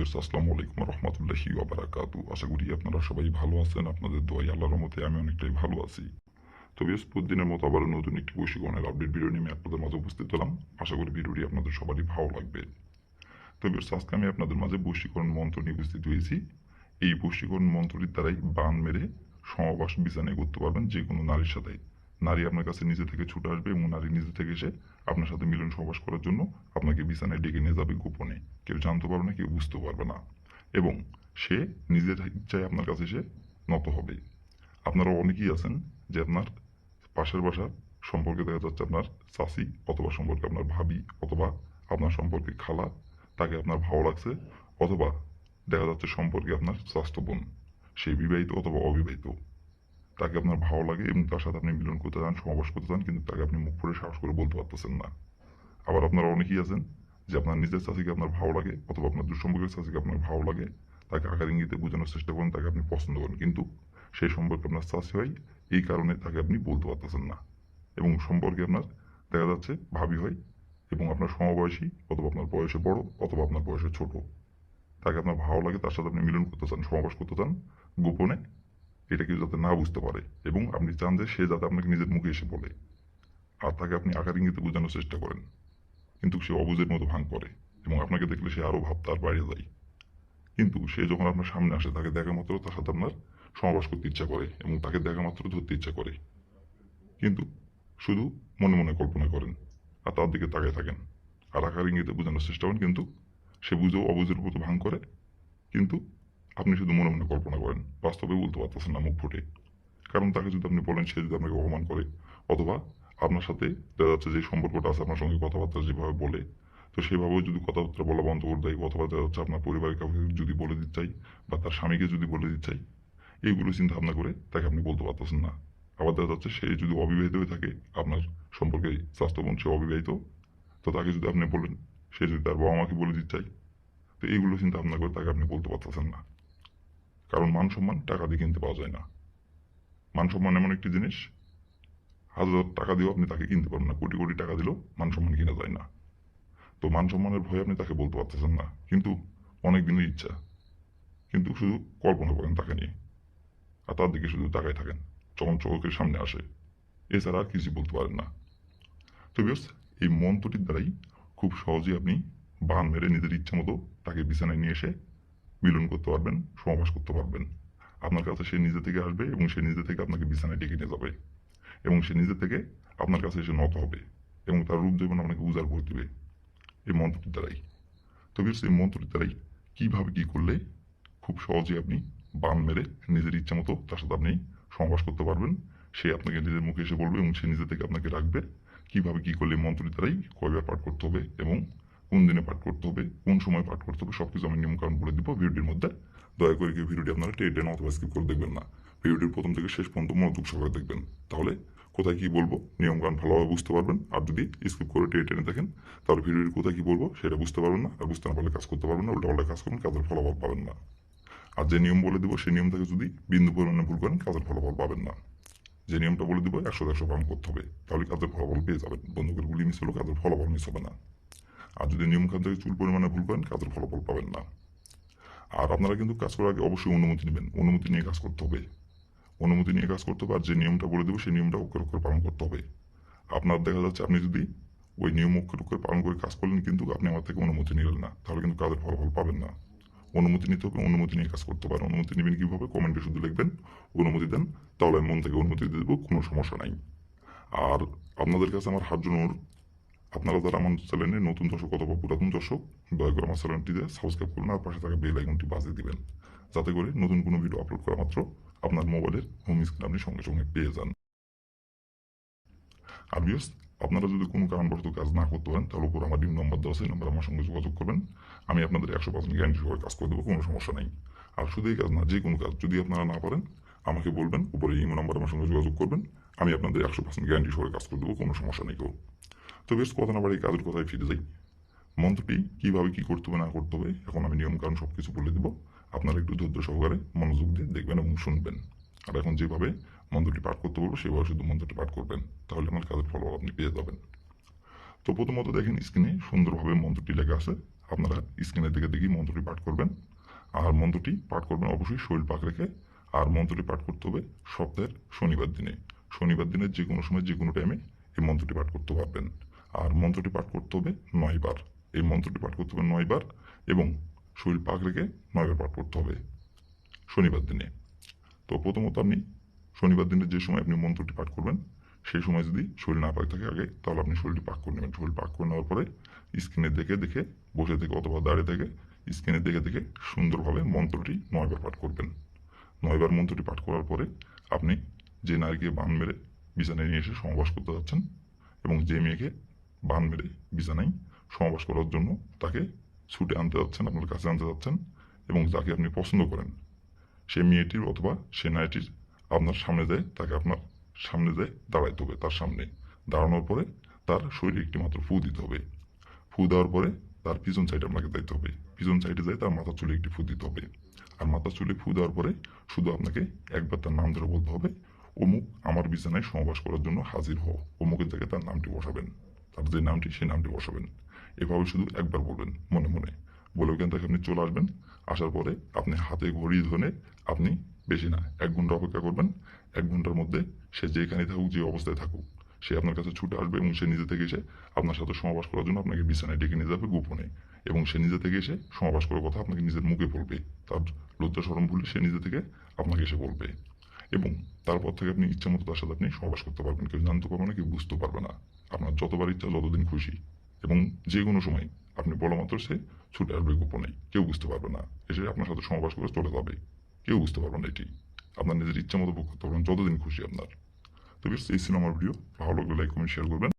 আসসালামু আলাইকুম রহমতুল্লাহি ওয়া বারাকাতু। আশা করি আপনারা সবাই ভালো আছেন। আপনাদের দোয়ায় আল্লাহর রহমতে আমি অনেকটাই ভালো আছি। তো প্রতিদিনের মতো আবার নতুন একটি বশীকরণের আপডেট ভিডিও নিয়ে আমি আপনাদের মাঝে উপস্থিত হলাম। আশা করি ভিডিওটি আপনাদের সবারই ভালো লাগবে। তো আজকে আমি আপনাদের মাঝে বশীকরণ মন্ত্র নিয়ে উপস্থিত হয়েছি। এই বশীকরণ মন্ত্রটির দ্বারাই বান মেরে সমাবাস বিছানায় করতে পারবেন যে কোনো নারীর সাথে। নারী আপনার কাছে নিজে থেকে ছুটে আসবে এবং নারী নিজে থেকে এসে আপনার সাথে মিলন সহবাস করার জন্য আপনাকে বিছানায় ডেকে নিয়ে যাবে গোপনে। কেউ জানতে পারবে না, কেউ বুঝতে পারবে না, এবং সে নিজের ইচ্ছায় আপনার কাছে এসে নত হবে। আপনারা অনেকেই আছেন যে আপনার পাশের বাসার সম্পর্কে দেখা যাচ্ছে আপনার চাচি, অথবা সম্পর্কে আপনার ভাবি, অথবা আপনার সম্পর্কে খালা, তাকে আপনার ভালো লাগছে, অথবা দেখা যাচ্ছে সম্পর্কে আপনার স্বাস্থ্য বোন, সে বিবাহিত অথবা অবিবাহিত, তাকে আপনার ভালো লাগে এবং তার সাথে আপনি মিলন করতে চান, সমাবাস করতে চান, কিন্তু তাকে আপনি মুখ করে সাহস করে বলতে পারতেছেন না। আবার আপনারা অনেকেই আছেন যে আপনার নিজের চাষিকে আপনার ভালো লাগে, অথবা আপনার দুঃসম্পর্কের চাষিকে আপনার ভালো লাগে, তাকে আকার ইঙ্গিতে বোঝানোর চেষ্টা করেন, তাকে আপনি পছন্দ করেন, কিন্তু সেই সম্পর্কে আপনার চাষি হয়, এই কারণে তাকে আপনি বলতে পারতেছেন না। এবং সম্পর্কে আপনার দেখা যাচ্ছে ভাবি হয় এবং আপনার সমবয়সী, অথবা আপনার বয়সে বড়, অথবা আপনার বয়সে ছোট, তাকে আপনার ভালো লাগে, তার সাথে আপনি মিলন করতে চান, সমাবাস করতে চান গোপনে, এটা কেউ যাতে না বুঝতে পারে, এবং আপনি চান যে সে যাতে আপনাকে নিজের মুখে এসে বলে, আর তাকে আপনি আকার ইঙ্গিতে বোঝানোর চেষ্টা করেন, কিন্তু সে অবুঝের মতো ভান করে এবং আপনাকে দেখলে সে আরো ভাব তার বাইরে যায়। কিন্তু সে যখন আপনার সামনে আসে, তাকে দেখা মাত্র তার সাথে আপনার সমাবাস করতে ইচ্ছা করে এবং তাকে দেখা মাত্র ধরতে ইচ্ছা করে, কিন্তু শুধু মনে মনে কল্পনা করেন আর তার দিকে তাকিয়ে থাকেন আর আকার ইঙ্গিতে বোঝানোর চেষ্টা করেন, কিন্তু সে বুঝেও অবুঝের মতো ভান করে, কিন্তু আপনি শুধু মনে মনে কল্পনা করেন, বাস্তবে বলতে পারতেছেন না মুখ ফুটে। কারণ তাকে যদি আপনি বলেন, সে যদি আপনাকে অপমান করে, অথবা আপনার সাথে দেখা যাচ্ছে যে সম্পর্কটা আছে, আপনার সঙ্গে কথাবার্তা যেভাবে বলে, তো সেভাবেও যদি কথাবার্তা বলা বন্ধ করে দেয়, অথবা দেখা যাচ্ছে আপনার পরিবারের কাউকে যদি বলে দিতে চাই, বা তার স্বামীকে যদি বলে দিতে চাই, এইগুলো চিন্তা ভাবনা করে তাকে আপনি বলতে পারতেছেন না। আবার দেখা যাচ্ছে সে যদি অবিবাহিত হয়ে থাকে, আপনার সম্পর্কে স্বাস্থ্য বোন সে অবিবাহিত, তো তাকে যদি আপনি বলেন, সে যদি তার বাবা মাকে বলে দিতে চাই, তো এইগুলো চিন্তা ভাবনা করে তাকে আপনি বলতে পারতেছেন না। কারণ মান সম্মান টাকা দিয়ে কিনতে পাওয়া যায় না। মান সম্মান এমন একটি জিনিস, হাজার টাকা দিয়েও আপনি তাকে কিনতে পারবেন না, কোটি কোটি টাকা দিলেও মান সম্মান কিনা যায় না। তো মান সম্মানের ভয়ে আপনি তাকে বলতে পারতেছেন না, কিন্তু অনেক দিনের ইচ্ছা, কিন্তু শুধু কল্পনা করেন তাকে নিয়ে আর তার দিকে শুধু তাকায় থাকেন যখন চোখের সামনে আসে, এছাড়া আর কিছু বলতে পারেন না। তো এই মন্ত্রটির দ্বারাই খুব সহজেই আপনি বান মেরে নিজের ইচ্ছা মতো তাকে বিছানায় নিয়ে এসে মিলন করতে পারবেন, সমাবাস করতে পারবেন। আপনার কাছে সে নিজে থেকে আসবে এবং সে নিজে থেকে আপনাকে বিছানায় ডেকে নিয়ে যাবে, এবং সে নিজে থেকে আপনার কাছে এসে নত হবে এবং তার রূপ যৌবন আপনাকে উজাড় করে দিবে এই মন্ত্রটির দ্বারাই। তো এই মন্ত্রটির দ্বারাই কিভাবে কি করলে খুব সহজেই আপনি বান মেরে নিজের ইচ্ছা মতো তার সাথে আপনি সমাবাস করতে পারবেন, সে আপনাকে নিজের মুখে এসে বলবে এবং সে নিজে থেকে আপনাকে রাখবে। কিভাবে কি করলে মন্ত্রটির দ্বারাই কয়বার পাঠ করতে হবে এবং কোন দিনে পাঠ করতে হবে, কোন সময় পাঠ করতে হবে, সবকিছু আমি নিয়মকানুন বলে দিব ভিডিওটির মধ্যে। দয়া করে কেউ ভিডিওটি আপনারা টেনে অথবা স্কিপ করে দেখবেন না, ভিডিওটির প্রথম থেকে শেষ পর্যন্ত মনোযোগ সহকারে দেখবেন, তাহলে কোথায় কি বলবো নিয়মকানুন ভালোভাবে বুঝতে পারবেন। আর যদি স্কিপ করে টেনে দেখেন, তাহলে ভিডিওটি কোথায় কি বলবো সেটা বুঝতে পারবেন না, আর বুঝতে না পারলে কাজ করতে পারবেন না, উল্টা পাল্টা কাজ করবেন, কাজের ফলাফল পাবেন না। আর যে নিয়ম বলে দিব সেই নিয়ম থেকে যদি বিন্দু পরিমাণে ভুল করেন, কাজের ফলাফল পাবেন না। যে নিয়মটা বলে দিব 100 পালন করতে হবে, তাহলে কাজের ফলাফল পেয়ে যাবেন। বন্দুকের গুলি মিস হলেও কাজের ফলাফল মিস হবে না। আর যদি নিয়মখান থেকে চুল পরিমাণে ভুল করেন, কাজের ফলাফল পাবেন না। আর আপনারা কিন্তু কাজ করার আগে অবশ্যই অনুমতি নেবেন, অনুমতি নিয়ে কাজ করতে হবে, অনুমতি নিয়ে কাজ করতে হবে। আর যে নিয়মটা বলে দেবো সেই নিয়মটা অক্ষরে অক্ষরে পালন করতে হবে। আপনার দেখা যাচ্ছে আপনি যদি ওই নিয়ম অক্ষরে অক্ষরে পালন করে কাজ করলেন, কিন্তু আপনি আমার থেকে অনুমতি নিলেন না, তাহলে কিন্তু কাজের ফলাফল পাবেন না। অনুমতি নিতে হবে, অনুমতি নিয়ে কাজ করতে পারেন। অনুমতি নেবেন কীভাবে, কমেন্টে শুধু লিখবেন অনুমতি দেন, তাহলে আমি মন থেকে অনুমতি দিয়ে দেবো, কোনো সমস্যা নাই। আর আপনাদের কাছে আমার হাত জন্য অনুরোধ, আপনারা যারা আমার চ্যানেলে নতুন দর্শক অথবা পুরাতন দর্শক, দয়া করে আমার চ্যানেলটিতে সাবস্ক্রাইব করুন আর পাশে থাকা বেল আইকনটি বাজিয়ে দিবেন, যাতে করে নতুন কোনো ভিডিও আপলোড করা মাত্র আপনার মোবাইলের হোম স্ক্রিন আপনি সঙ্গে সঙ্গে পেয়ে যান। আর আপনারা যদি কোনো কারণবশত কাজ না করতে পারেন, তাহলে উপর আমার নাম্বার দেওয়া আছে, নাম্বার আমার সঙ্গে যোগাযোগ করবেন, আমি আপনাদের 100% গ্যারান্টি সহকারে কাজ করে দেবো, কোনো সমস্যা নেই। আর শুধু এই কাজ না, যে কোনো কাজ যদি আপনারা না পারেন আমাকে বলবেন, উপরে ইমো নাম্বার আমার সঙ্গে যোগাযোগ করবেন, আমি আপনাদের 100% গ্যারান্টি সহকারে কাজ করে দেবো, কোনো সমস্যা নেই। তো কথা না বাড়ি কাজের কথায় ফিরে যাই। মন্ত্রটি কিভাবে কি করতে হবে না করতে হবে এখন আমি নিয়ম কারণ সবকিছু বলে দেবো, আপনারা একটু ধৈর্য সহকারে মনোযোগ দিয়ে দেখবেন এবং শুনবেন। আর এখন যেভাবে মন্ত্রটি পাঠ করতে বলবো সেভাবে শুধু মন্ত্রটি পাঠ করবেন, তাহলে আমার কাজের ফলাফল আপনি পেয়ে যাবেন। তো প্রথমত দেখেন স্ক্রিনে সুন্দরভাবে মন্ত্রটি লেখা আছে, আপনারা স্ক্রিনের দিকে দেখি মন্ত্রটি পাঠ করবেন। আর মন্ত্রটি পাঠ করবেন অবশ্যই শরীর পাক রেখে। আর মন্ত্রটি পাঠ করতে হবে সপ্তাহের শনিবার দিনে। শনিবার দিনের যে কোনো সময় যে কোনো টাইমে এই মন্ত্রটি পাঠ করতে পারবেন। আর মন্ত্রটি পাঠ করতে হবে 9 বার। এই মন্ত্রটি পাঠ করতে হবে 9 বার এবং শরীর পাক রেখে 9 বার পাঠ করতে হবে শনিবার দিনে। তো প্রথমত আপনি শনিবার দিনের যে সময় আপনি মন্ত্রটি পাঠ করবেন সেই সময় যদি শরীর না পাক থাকে আগে, তাহলে আপনি শরীরটি পাক করে নেবেন। শরীর পাক করে নেওয়ার পরে স্ক্রিনে দেখে দেখে বসে থেকে অথবা দাঁড়িয়ে থেকে স্ক্রিনে দেখে দেখে সুন্দরভাবে মন্ত্রটি 9 বার পাঠ করবেন। 9 বার মন্ত্রটি পাঠ করার পরে আপনি যে নারীকে বান মেরে বিছানায় নিয়ে এসে সহবাস করতে যাচ্ছেন এবং যে মেয়েকে বান মেরে বিছানায় সহবাস করার জন্য তাকে ছুটে আনতে যাচ্ছেন, আপনার কাছে আনতে যাচ্ছেন এবং যাকে আপনি পছন্দ করেন সে মেয়েটির অথবা সে নারীটির আপনার সামনে যায়, তাকে আপনার সামনে যায় দাঁড়াইতে হবে। তার সামনে দাঁড়ানোর পরে তার শরীরে একটি মাত্র ফু দিতে হবে। ফু দেওয়ার পরে তার পিছন সাইডে আপনাকে যাইতে হবে। পিছন সাইডে যায় তার মাথার চুলে একটি ফু দিতে হবে। আর মাথার চুলে ফু দেওয়ার পরে শুধু আপনাকে একবার তার নাম ধরে বলতে হবে, অমুক আমার বিছানায় সহবাস করার জন্য হাজির হও। অমুকের জায়গায় তার নামটি বসাবেন, তার যে নামটি সেই নামটি বসাবেন। এভাবে শুধু একবার বলবেন মনে মনে। বলে ওখান থেকে আপনি চলে আসবেন। আসার পরে আপনি হাতে ঘড়ি ধরে আপনি বেশি না 1 ঘন্টা অপেক্ষা করবেন। 1 ঘন্টার মধ্যে সে যেখানে থাকুক, যে অবস্থায় থাকুক, সে আপনার কাছে ছুটে আসবে এবং সে নিজে থেকে এসে আপনার সাথে সহবাস করার জন্য আপনাকে বিছানায় ডেকে নিয়ে যাবে গোপনে। এবং সে নিজে থেকে এসে সহবাস করার কথা আপনাকে নিজের মুখে বলবে। তার লজ্জা শরম ভুলে সে নিজে থেকে আপনাকে এসে বলবে এবং তারপর থেকে আপনি ইচ্ছা মতো তার সাথে আপনি সহবাস করতে পারবেন। কেউ জানতে পারবে না, কেউ বুঝতে পারবে না। আপনার যতবার ইচ্ছা, যতদিন খুশি এবং যে কোনো সময় আপনি বলা মাত্র সে ছুটে আসবে গোপনে। কেউ বুঝতে পারবে না, এসে আপনার সাথে সহবাস করে চলে যাবে। কেউ বুঝতে পারবে না। এটি আপনার নিজের ইচ্ছা মতো ভোগ করতে পারবেন যতদিন খুশি আপনার। তো বেশ, এই ছিল আমার ভিডিও। ভালো লাগলে লাইক কমেন্ট শেয়ার করবেন।